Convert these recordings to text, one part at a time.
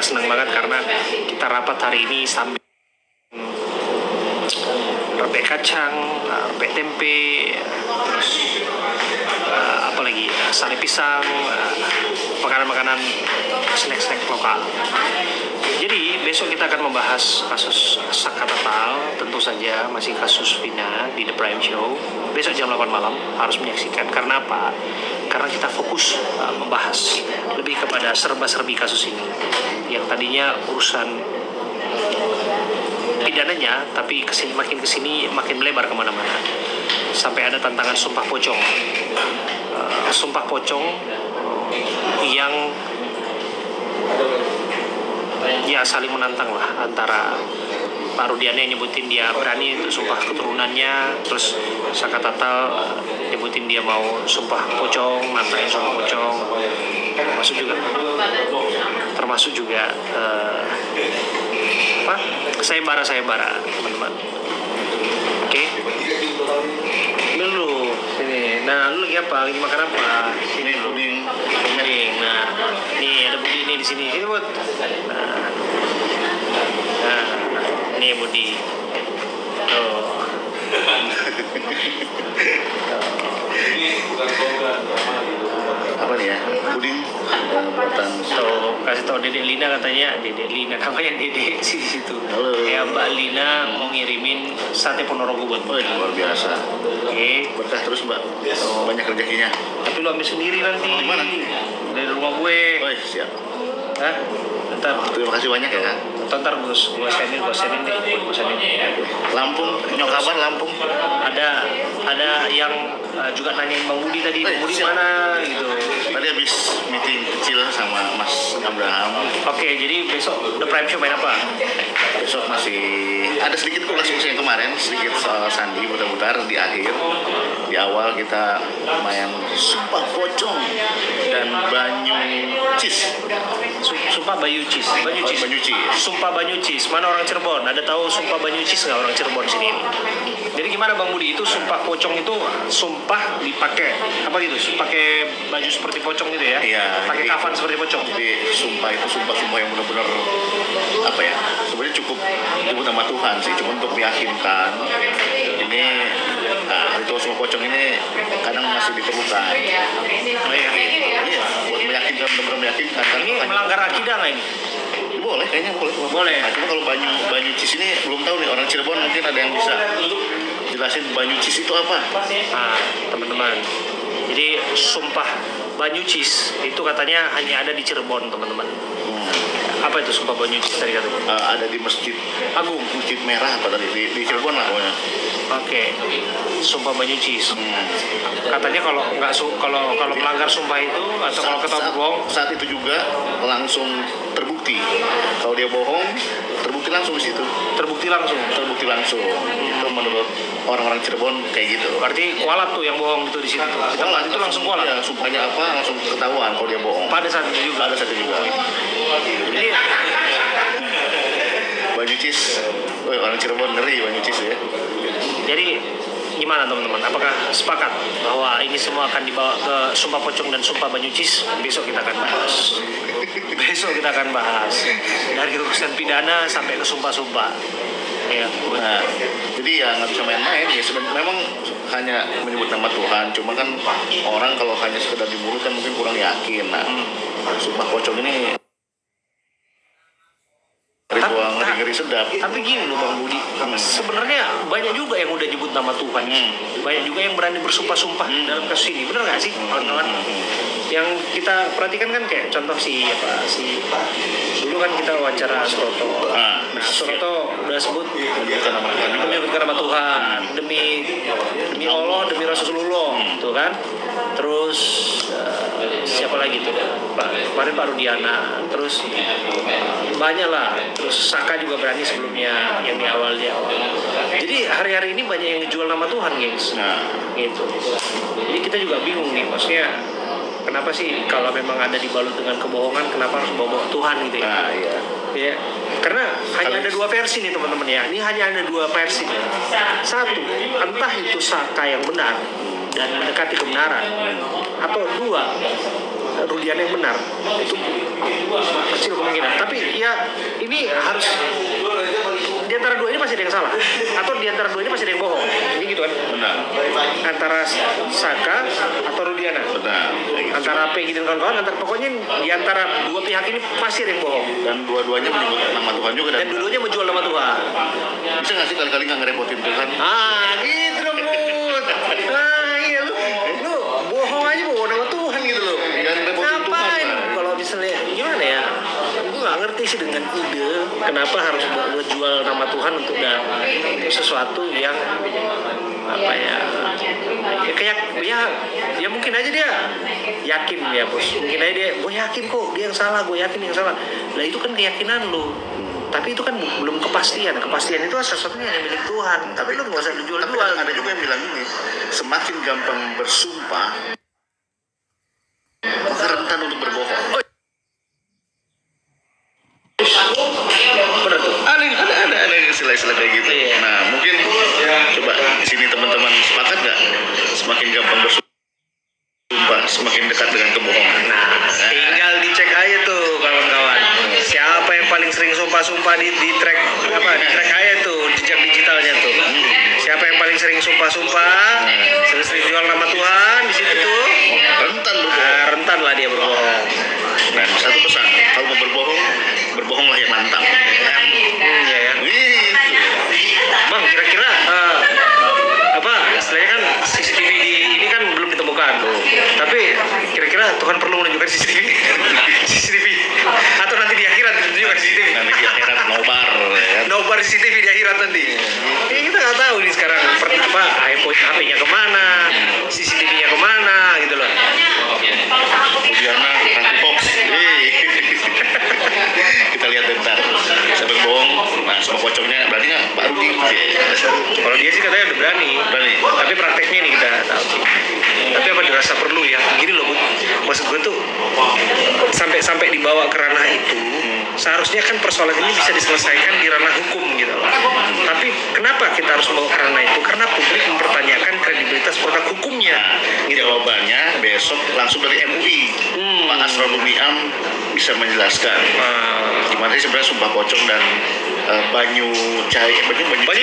senang banget karena kita rapat hari ini sambil repek kacang, repek tempe, terus apalagi sate pisang, makanan-makanan snack-snack lokal. Jadi besok kita akan membahas kasus Saka Tatal, tentu saja masih kasus Vina di The Prime Show. Besok jam 8 malam harus menyaksikan. Karena apa? Karena kita fokus membahas lebih kepada serba-serbi kasus ini. Yang tadinya urusan pidananya, tapi makin kesini makin melebar kemana-mana. Sampai ada tantangan sumpah pocong. Sumpah pocong yang ya saling menantang lah antara Pak Rudiana yang nyebutin dia berani untuk sumpah keturunannya, terus Saka Tatal nyebutin dia mau sumpah pocong, nantangin sumpah pocong, termasuk juga sayembara teman-teman. Oke. Dulu sini. Nah, lu lagi apa? Lagi makan apa? Ini puding. Nah, nih ada Budi nih di sini. Ini buat. Nah, ini Budi. Tuh. Apa nih ya? Puding buatan. Tuh, kasih tau Dedek Lina katanya. Dedek Lina namanya Dedek sih di situ. Halo. Ya Mbak Lina mau ngirimin sate Ponorogo buat Oh, luar biasa. Oke. Berkah terus, Mbak. Banyak rezekinya. Tapi lu ambil sendiri nanti. Di mana? Dari rumah gue. Oh, siap. Hah? Ntar. Terima kasih banyak ya, Kang. Ntar gue sendin deh. Lampung, nyok kabar Lampung. Ada yang juga nanyain Bang Budi tadi. Bang Budi siap. mana gitu. Tadi habis meeting kecil sama Mas Abraham. Oke, jadi besok The Prime Show main apa? Besok masih ada sedikit diskusi yang kemarin, sedikit soal Sandi muter-muter di akhir. Di awal kita main sumpah pocong dan banyu cis. Sumpah Banyu Cis. Banyu cis. Sumpah Banyu Cis. Mana orang Cirebon? Ada tahu Sumpah Banyu Cis nggak orang Cirebon sini? Jadi gimana Bang Budi? Itu sumpah pocong itu sumpah dipakai apa gitu? Pakai baju seperti pocong gitu ya? Iya. Pakai kafan seperti pocong. Jadi sumpah itu sumpah yang benar-benar apa ya? Sebenarnya cukup nyebut nama Tuhan sih, cuma untuk meyakinkan ini ritual sumpah pocong ini kadang masih diperlukan. Oh iya. Iya, buat meyakinkan, benar-benar meyakinkan. Ini melanggar akidah nggak ini? Boleh, kayaknya boleh. Boleh. Nah, cuma kalau banyu cis ini belum tahu nih, orang Cirebon mungkin ada yang bisa jelasin banyu cis itu apa. Nah, teman-teman. Jadi sumpah Banyu Cis itu katanya hanya ada di Cirebon, teman-teman. Apa itu sumpah Banyu Cis tadi katanya? Ada di Masjid Agung, Masjid Merah apa tadi di Cirebon lah pokoknya. Oke. Sumpah Banyu Cis. Katanya kalau melanggar sumpah itu atau kalau ketahuan bohong, saat itu juga langsung terbukti. Kalau dia bohong, terbukti langsung di situ. terbukti langsung. Itu menurut orang-orang Cirebon kayak gitu. Berarti kualat tuh yang bohong itu di situ. Kualat itu langsung kualat. Ya, sumpahnya apa langsung ketahuan kalau dia bohong. Pada saat itu juga. Jadi Banyu cis. Orang Cirebon ngeri Banyu cis ya. Jadi gimana teman-teman? Apakah sepakat bahwa ini semua akan dibawa ke Sumpah Pocong dan Sumpah Banyu Cis? Besok kita akan bahas. Dari urusan pidana sampai ke sumpah-sumpah. Ya. Nah, jadi ya nggak bisa main-main ya. Sebenarnya memang hanya menyebut nama Tuhan. Cuma kan orang kalau hanya sekedar di mulut kan mungkin kurang yakin. Nah, sumpah pocong ini ritual ngeri-ngeri sedap. Tapi gini loh Bang Budi, sebenarnya banyak juga yang udah nyebut nama Tuhan. Banyak juga yang berani bersumpah-sumpah dalam kasus ini. Benar nggak sih kawan-kawan? Yang kita perhatikan kan kayak contoh dulu kan kita wawancara Suroto. Suroto udah sebut demi nama Tuhan, demi Allah, demi Rasulullah, tuh kan. Terus siapa lagi tuh? Kemarin Pak Rudiana. Terus banyak lah. Terus Saka juga berani sebelumnya yang di awal. Jadi hari-hari ini banyak yang jual nama Tuhan, gengs. Gitu. Jadi kita juga bingung nih, maksudnya kenapa sih kalau memang ada dibalut dengan kebohongan, kenapa harus bawa Tuhan gitu ya? Iya. Ya, karena hanya ada dua versi nih teman-teman ya. Ini hanya ada dua versi. Satu, entah itu Saka yang benar dan mendekati kebenaran, atau dua, Rudiana yang benar. Itu kecil kemungkinan. Tapi ya ini harus di antara dua ini pasti ada yang salah atau di antara dua ini pasti ada yang bohong. Jadi gitu kan. Benar. Antara Saka atau Rudiana. Benar. Gitu. Antara Peggy dan kawan-kawan, pokoknya di antara dua pihak ini pasti ada yang bohong. Dan dua-duanya menyebut nama Tuhan juga Dan dua-duanya menjual nama Tuhan. Bisa nggak sih kali-kali nggak ngerepotin Tuhan? Gitu dong, Bud. Iya lu bohong aja bawa nama Tuhan gitu loh. Jangan repotin Ngapain? Tuhan. Kalau misalnya gimana ya? Gue nggak ngerti sih dengan ide kenapa harus ngejual nama Tuhan untuk sesuatu yang apa ya kayak ya mungkin aja dia yakin ya bos, mungkin aja dia gue yakin kok dia yang salah, gue yakin yang salah. Lah itu kan keyakinan lo, tapi itu kan belum kepastian itu sesuatunya yang milik Tuhan, tapi lo nggak usah dijual-jual. Tapi ada juga yang bilang ini, semakin gampang bersumpah maka rentan untuk berbohong. Bener tuh. Ada istilah-istilah kayak gitu. Iya. Nah mungkin coba di sini teman-teman sepakat nggak? Semakin gampang bersumpah semakin dekat dengan kebohongan. Nah, tinggal dicek aja tuh kawan-kawan. Siapa yang paling sering sumpah-sumpah di track aja tuh jejak digitalnya tuh. Siapa yang paling sering sumpah-sumpah, sering jual nama Tuhan di situ tuh. Rentan berbohong. Rentan lah dia berbohong. Dan satu pesan, kalau mau berbohong, berbohonglah yang lantang. Iya ya. Gitu. Bang, kira-kira istilahnya kan CCTV ini kan belum ditemukan. Tapi kira-kira Tuhan perlu menunjukkan CCTV atau nanti di akhirat ditunjukkan CCTV. Nanti di akhirat nobar ya. Nobar CCTV di akhirat nanti. Ya, kita nggak tahu nih sekarang HP-nya kemana, CCTV-nya kemana gitu loh. Ujiana ratu hoax. Kita lihat bentar. Sampai bohong. Nah, semua pocongnya berani nggak? Pak Rudi. Kalau dia sih katanya udah berani. Tapi prakteknya nih kita tahu sih. Tapi apa dirasa perlu ya? Gini loh, Bu. Maksud gue tuh sampai dibawa ke ranah itu, seharusnya kan persoalan ini bisa diselesaikan di ranah hukum gitu loh. Tapi kenapa kita harus membawa ke ranah itu? Karena publik mempertanyakan kredibilitas produk hukumnya. Gitu. Jawabannya besok langsung dari MUI. Pak Asroruni Am bisa menjelaskan gimana sih sebenarnya sumpah pocong dan banyu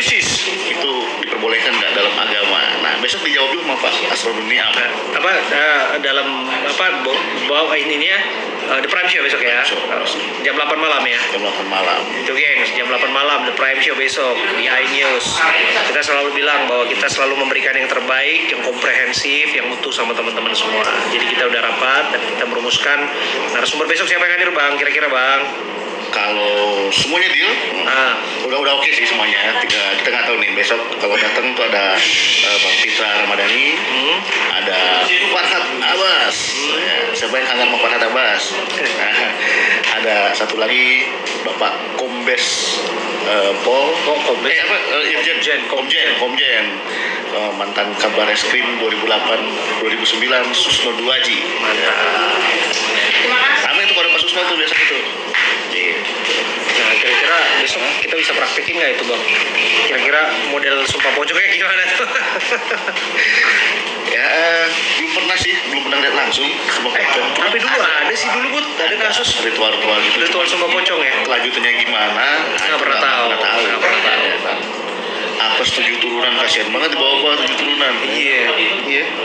sis itu diperbolehkan nggak dalam agama. Nah besok dijawab dulu sama Pak Asroruni Am. Dalam bawa ininya The Prime Show besok ya. Jam 8 malam ya. Jam 8 malam. Itu gengs, jam 8 malam The Prime Show besok di iNews. Kita selalu bilang bahwa kita selalu memberikan yang terbaik, yang komprehensif, yang utuh sama teman-teman semua. Jadi kita udah rapat dan kita merumuskan narasumber besok siapa yang hadir Bang? Kira-kira Bang? Kalau semuanya deal, udah oke sih semuanya. Kita nggak tahu nih besok kalau datang tuh ada Bang Fitra Ramadhani, ada Farhad Abbas. Ya, siapa yang kangen sama Farhad Abbas? Ada satu lagi Bapak Kombes Pol. Komjen. Mantan Kabar Eskrim 2008-2009 Susno Duaji. Sama itu pada Pak Susno tuh biasa itu. Nah kira-kira besok kita bisa praktekin nggak itu Bang? Kira-kira model sumpah pocong kayak gimana tuh? Ya belum pernah lihat langsung sumpah pocong. Tapi dulu ada sih dulu Bud, ada kasus ritual gitu. Ritual sumpah pocong ya? Kelanjutannya gimana? Nggak pernah tahu. Apa 7 turunan, kasihan banget dibawa-bawa 7 turunan. Iya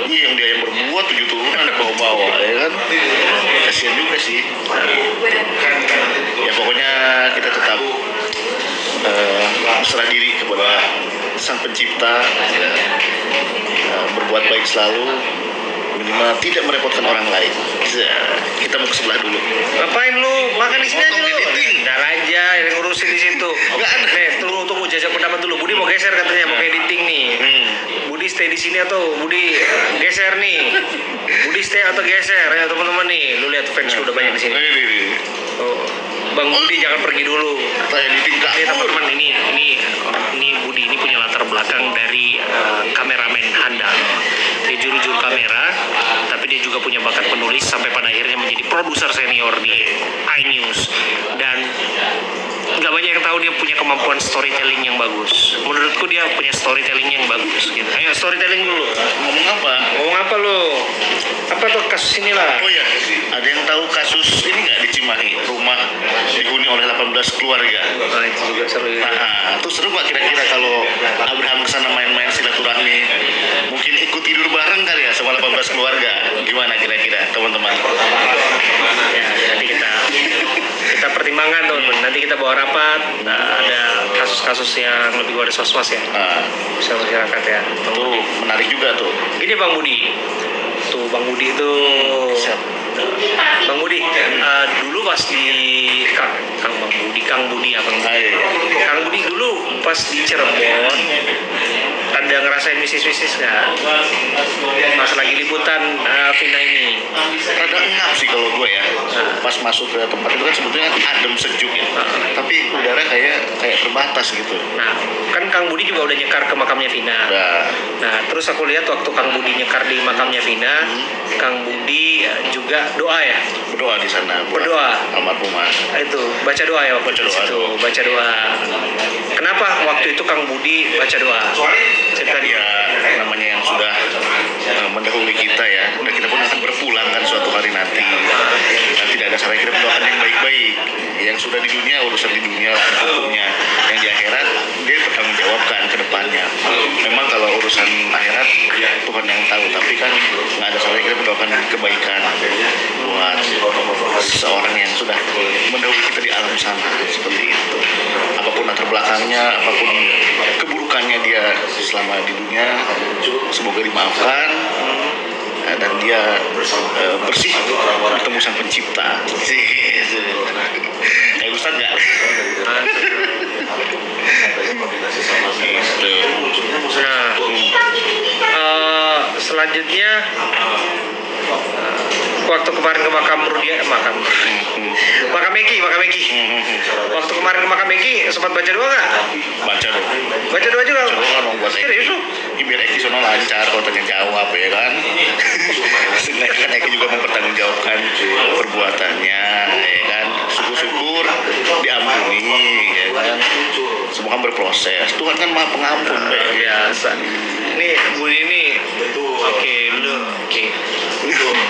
yang dia yang berbuat 7 turunan dibawa-bawa ya kan. Kasihan juga sih. Ya pokoknya kita tetap berserah diri kepada Sang Pencipta, berbuat baik selalu, minimal tidak merepotkan orang lain. Kita mau ke sebelah dulu. Ngapain lu? Makan di sini aja lu. Dar aja yang ngurusin di situ. Enggak ada. Tunggu jajak pendapat dulu. Budi mau geser katanya, mau editing nih. Budi stay di sini atau Budi geser nih? Budi stay atau geser ya teman-teman nih. Lu lihat fans udah banyak di sini. Bang Budi jangan pergi dulu. Ini teman-teman ini Budi ini punya latar belakang dari kameramen handal. Dia juru kamera, tapi dia juga punya bakat penulis sampai pada akhirnya menjadi produser senior di iNews. Dan nggak banyak yang tahu dia punya kemampuan storytelling yang bagus. Menurutku dia punya storytelling yang bagus gitu. Ayo storytelling dulu. Ngomong apa? Ngomong apa lo? Apa tuh kasus inilah? Oh ya, ada yang tahu kasus ini nggak di Cimahi, rumah dihuni oleh 18 keluarga. Nah itu juga seru ya. Nah, itu seru nggak kira-kira kalau Abraham kesana main-main silaturahmi, mungkin ikut tidur bareng kali ya sama 18 keluarga. Gimana kira-kira teman-teman? Ya nanti kita pertimbangkan tuh. Nanti kita bawa rapat. Nah, ada kasus-kasus yang lebih waris was-was ya. Bisa masyarakat ya. Itu menarik juga tuh. Gini Bang Budi. Tuh Bang Budi itu. Siap. Bang Budi, dulu pas di Kang Budi ya Bang. Kang Budi dulu pas di Cirebon, ada ngerasain bisnis nggak? Pas lagi liputan Vina ini. Rada engap sih kalau gue ya. Pas masuk ke tempat itu kan sebetulnya adem sejuk ya. Tapi udara kayak terbatas gitu. Nah, kan Kang Budi juga udah nyekar ke makamnya Vina. Nah, terus aku lihat waktu Kang Budi nyekar di makamnya Vina, Kang Budi juga doa ya? Berdoa di sana. Berdoa. Almarhumah. Itu baca doa ya waktu Baca di doa. situ. Baca doa. Kenapa waktu itu Kang Budi baca doa? Cerita dia. Ya namanya yang sudah mendahului kita ya. Dan kita pun akan berpulang kan suatu hari nanti. Dan tidak ada salah kita mendoakan yang baik-baik. Yang sudah di dunia urusan di dunia lah hukumnya. Yang di akhirat dia bertanggung jawabkan ke depannya. Memang kalau urusan akhirat Tuhan yang tahu, tapi kan nggak ada salah kita mendoakan kebaikan buat seseorang yang sudah mendahului kita di alam sana seperti itu. Apapun latar belakangnya, apapun keburukannya dia selama di dunia, semoga dimaafkan dan dia bersih bertemu sang pencipta. Kayak Ustaz nggak? Gitu. Nah, selanjutnya waktu kemarin ke makam Meki. Waktu kemarin ke makam Meki sempat baca doa nggak? Baca dong. Baca doa juga. Doa dong buat Serius lu? biar Eki sono lancar kalau tanya jawab ya kan. Sehingga kan Eki juga mempertanggungjawabkan perbuatannya ya kan. Syukur-syukur diampuni ya kan. Semua kan berproses. Tuhan kan Maha Pengampun. Biasa. Ini Budi ini oke.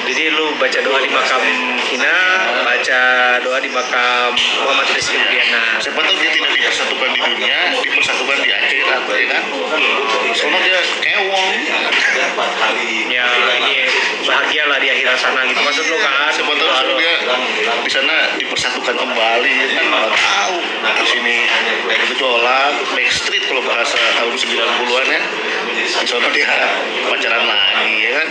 Jadi lu baca doa di makam Vina, baca doa di makam Muhammad Rizky Rudiana. Siapa tahu dia tidak dipersatukan di dunia, dipersatukan di akhirat ya kan. Soalnya dia kewong. Ya ini bahagia lah di akhirat sana gitu maksud lu kan. Siapa tahu suruh dia di sana dipersatukan kembali kan nggak tahu. Di sini bergejolak, backstreet kalau bahasa tahun 90-an ya. Di sana dia pacaran lagi ya kan.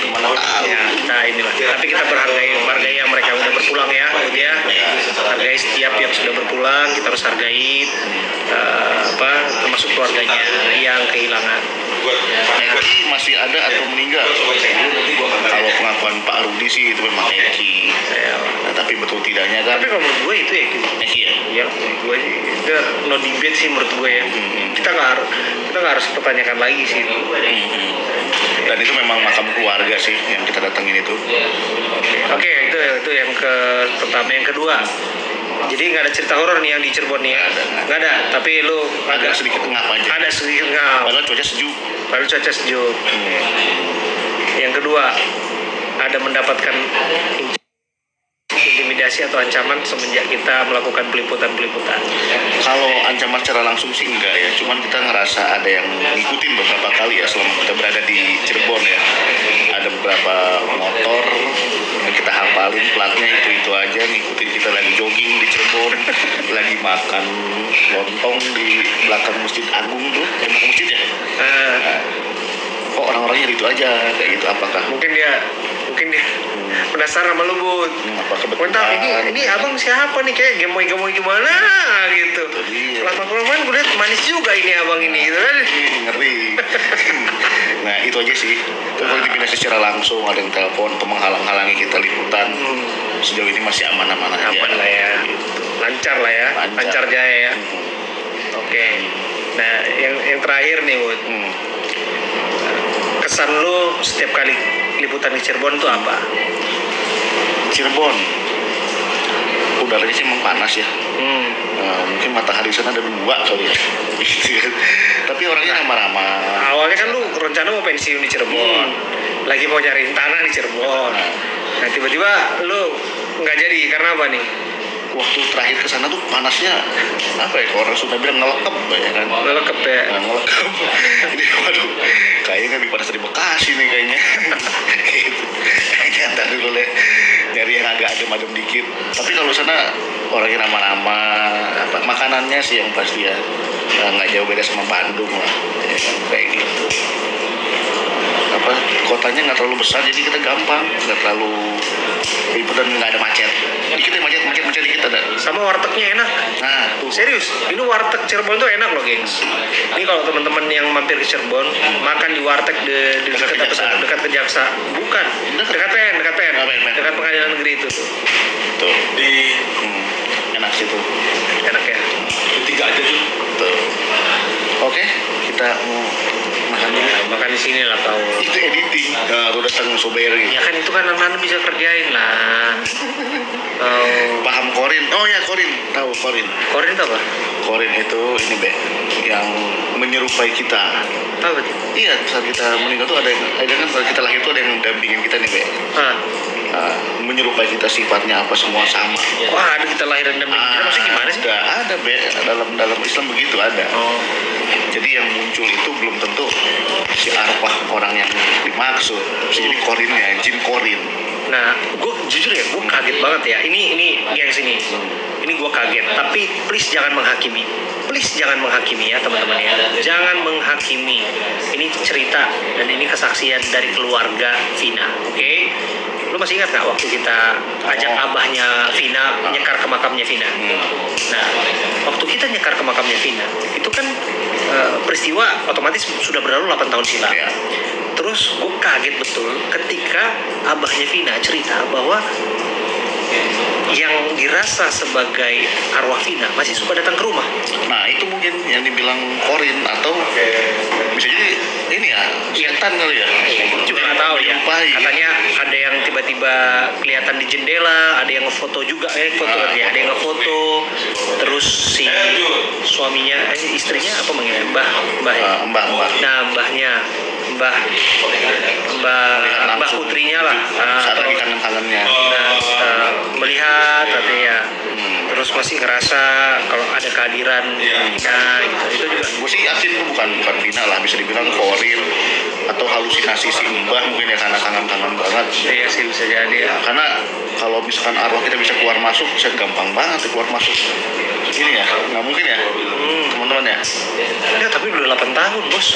Mana tahu. Ya, kita inilah. Tapi kita menghargai yang mereka udah berpulang ya, gitu ya. Hargai setiap yang sudah berpulang, kita harus hargai termasuk keluarganya yang kehilangan. Eki masih ada atau meninggal? Kalau pengakuan Pak Rudi sih itu memang Eki. Nah, tapi betul tidaknya kan? Tapi kalau menurut gue itu ya, Eki ya. Iya, gue itu no debate sih menurut gue ya. Kita nggak harus pertanyakan lagi sih. Dan itu memang makam keluarga sih yang kita datengin itu. Oke, itu yang pertama. Yang kedua, jadi nggak ada cerita horor nih yang di Cirebon nih ya? Nggak ada. Tapi lu Agak sedikit ngap aja. ada sedikit ngap. Padahal cuaca sejuk. Yang kedua, ada mendapatkan intimidasi atau ancaman semenjak kita melakukan peliputan. Kalau ancaman secara langsung sih enggak ya, cuman kita ngerasa ada yang ngikutin beberapa kali ya selama kita berada di Cirebon ya. Ada beberapa motor yang kita hafalin platnya itu aja, ngikutin kita lagi jogging di Cirebon, lagi makan lontong di belakang Masjid Agung tuh, belakang masjid ya. Kok orang-orangnya itu aja kayak gitu, apakah Mungkin dia penasaran sama lu, Bud. apa kebetulan? Mantap, ini abang siapa nih, kayak gemoy gimana gitu. Lama-lama gue liat manis juga ini abang ini gitu kan. Ngeri. Nah itu aja sih. Kalau intimidasi secara langsung, ada yang telepon atau menghalang-halangi kita liputan, sejauh ini masih aman-aman aja. Aman lah ya. Lancar lah ya. Lancar jaya ya. Oke. Nah yang terakhir nih, Bud. Kesan lu setiap kali liputan di Cirebon tuh apa? Cirebon udaranya sih emang panas ya. Mungkin matahari sana ada 2 kali ya. Gitu kan. Tapi orangnya ramah-ramah. Awalnya kan lu rencana mau pensiun di Cirebon, lagi mau nyari tanah di Cirebon. Nah tiba-tiba lu nggak jadi karena apa nih? Waktu terakhir ke sana tuh panasnya apa ya? Kalau orang Sunda bilang ngelekep ya kan. Ngelekep ya. Nah, ngelekep. Ini waduh, kayaknya lebih panas dari Bekasi nih kayaknya. Gitu. Kayaknya ntar dulu deh nyari yang agak adem-adem dikit. Tapi kalau sana orangnya ramah-ramah, apa makanannya sih yang pasti ya nggak jauh beda sama Bandung lah, ya kan? Kayak gitu. Apa kotanya nggak terlalu besar jadi kita gampang, nggak terlalu ribet dan nggak ada macet. Dikit ya macet dikit ada. Sama wartegnya enak. Nah tuh. Serius, ini warteg Cirebon tuh enak loh, gengs. Ini kalau teman-teman yang mampir ke Cirebon, makan di warteg di dekat Kejaksaan. Bukan, dekat PN. Dekat Pengadilan Negeri itu. Tuh. Enak sih tuh. Enak ya. 3 aja tuh. Tuh. Oke, kita mau makan dulu. Makan di sini lah kau. Itu editing. Nah, udah setengah soberi. Ya kan itu kan anak bisa kerjain lah. Paham Korin? Oh ya Korin, tahu Korin. Korin itu apa? Korin itu ini Be, yang menyerupai kita. Apa sih? Iya, saat kita meninggal tuh ada kan saat kita lahir tuh ada yang dampingin kita nih Be. Menyerupai kita sifatnya apa semua sama. Wah, ada kita lahir dan dampingin kita maksudnya gimana sih? Ada Be, dalam Islam begitu ada. Jadi yang muncul itu belum tentu si arwah orang yang dimaksud. Jadi korinnya, jin korin. Nah, gue jujur ya, gue kaget banget ya. Ini gengs ini. Ini gue kaget. Tapi please jangan menghakimi. Please jangan menghakimi ya teman-teman ya. Jangan menghakimi. Ini cerita dan ini kesaksian dari keluarga Vina. Oke? Lu masih ingat nggak waktu kita ajak abahnya Vina nyekar ke makamnya Vina? Nah, waktu kita nyekar ke makamnya Vina, itu kan peristiwa otomatis sudah berlalu 8 tahun silam. Ya. Terus gue kaget betul ketika abahnya Vina cerita bahwa yang dirasa sebagai arwah Vina masih suka datang ke rumah. Nah itu mungkin yang dibilang korin atau bisa jadi ini ya setan kali ya. Juga nggak tahu ya. Katanya ada yang tiba-tiba kelihatan di jendela, ada yang ngefoto juga, ada yang ngefoto. Terus si suaminya, istrinya apa manggilnya? Mbah ya? Mbah. Nah mbahnya, mbah putrinya lah. Saat lagi kangen-kangennya. Melihat katanya. Terus masih ngerasa kalau ada kehadiran Vina gitu. Itu juga gue sih yakin itu bukan Vina lah, bisa dibilang korin atau halusinasi si mbah mungkin ya karena kangen-kangen banget. Iya sih bisa jadi ya. Karena kalau misalkan arwah kita bisa keluar masuk, bisa gampang banget keluar masuk. Ini ya, nggak mungkin ya, teman-teman ya. Ya tapi udah 8 tahun bos.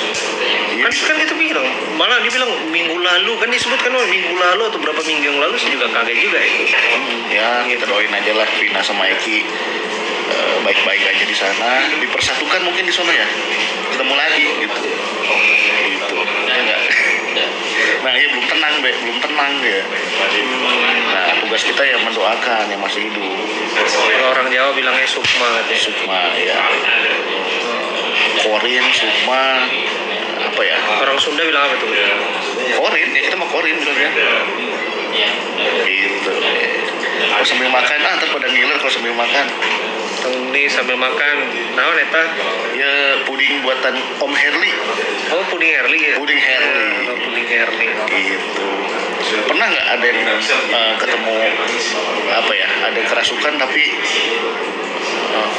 Kan kita bilang, malah dibilang minggu lalu kan disebutkan minggu lalu atau berapa minggu yang lalu sih juga kaget juga ya. Ya kita doain aja lah Vina sama Eki baik-baik aja di sana, dipersatukan mungkin di sana ya, ketemu lagi gitu. Ya enggak. Nah ya belum tenang ya. Nah tugas kita ya mendoakan yang masih hidup. Kalau orang Jawa bilangnya sukma katanya. Sukma ya. Korin, sukma, apa ya? Orang Sunda bilang apa tuh? Korin, ya kita mau korin bilangnya. Gitu. Kalau sambil makan, ntar pada ngiler kalau sambil makan. Ini sambil makan, naon eta? Ya puding buatan Om Herli. Oh puding Herli ya? Puding Herli. Puding Herli. Gitu. Pernah nggak ada yang ketemu apa ya? Ada kerasukan tapi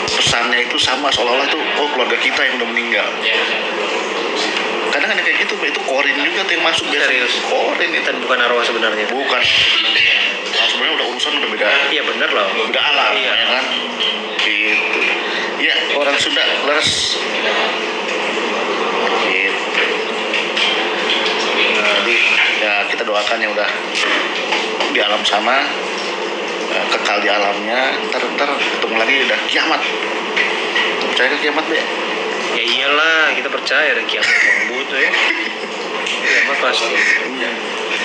pesannya itu sama seolah-olah tuh keluarga kita yang udah meninggal. Kadang ada kayak gitu, itu korin juga tuh yang masuk biasa. Serius? Korin itu Bukan arwah sebenarnya. bukan. Nah, sebenarnya udah urusan udah beda. Iya benar loh. Udah alam Iya. ya kan. Gitu. Ya orang Sunda leres. Gitu. Jadi ya kita doakan yang udah di alam sana kekal di alamnya, ntar ketemu lagi udah kiamat. Percaya ke kiamat Be? Ya iyalah, kita percaya ada kiamat butuh ya. Kiamat pasti.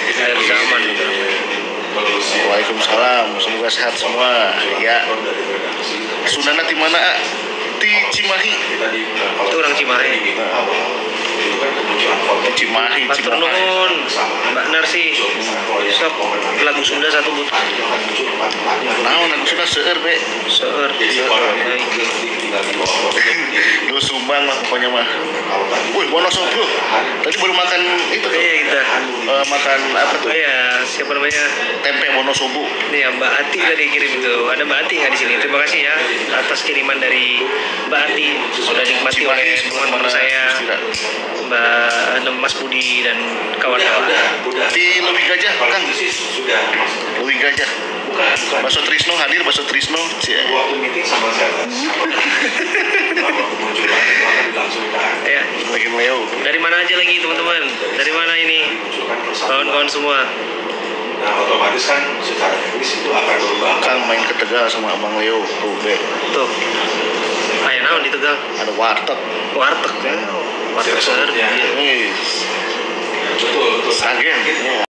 Akhir zaman gitu. Waalaikumsalam, semoga sehat semua. Ya. Sundana di mana? Di Cimahi. Itu orang Cimahi. Cimahi, Matur Cimahi. nuwun, Mbak Narsi. Sok lagu Sunda satu butuh. Naon aku sudah seueur be. Seueur. Lu sumbang lah pokoknya mah. Wih, Wonosobo. Tadi baru makan itu tuh. Iya kita. Makan apa Oh tuh? iya, siapa namanya? Tempe Wonosobo. Nih ya, Mbak Ati tadi kirim itu. Ada Mbak Ati nggak di sini? Terima kasih ya atas kiriman dari Mbak Ati. Sudah dinikmati oleh teman-teman saya, Mbak Mas Budi dan kawan-kawan. Di Lewi Gajah, Kang. Lewi Gajah. Bakso Trisno hadir, Bakso Trisno. Cie. Waktu meeting sama saya. Ya, Lagi Leo. dari mana aja lagi teman-teman? Dari mana ini? Kawan-kawan semua. Nah, otomatis kan secara teknis itu akan berubah. Kang main ke Tegal sama Abang Leo. Tuh, be. Tuh. Ayah naon di Tegal? Ada warteg. Warteg ya. Warteg seueur. Ya. Wih, Betul, betul. Sagen.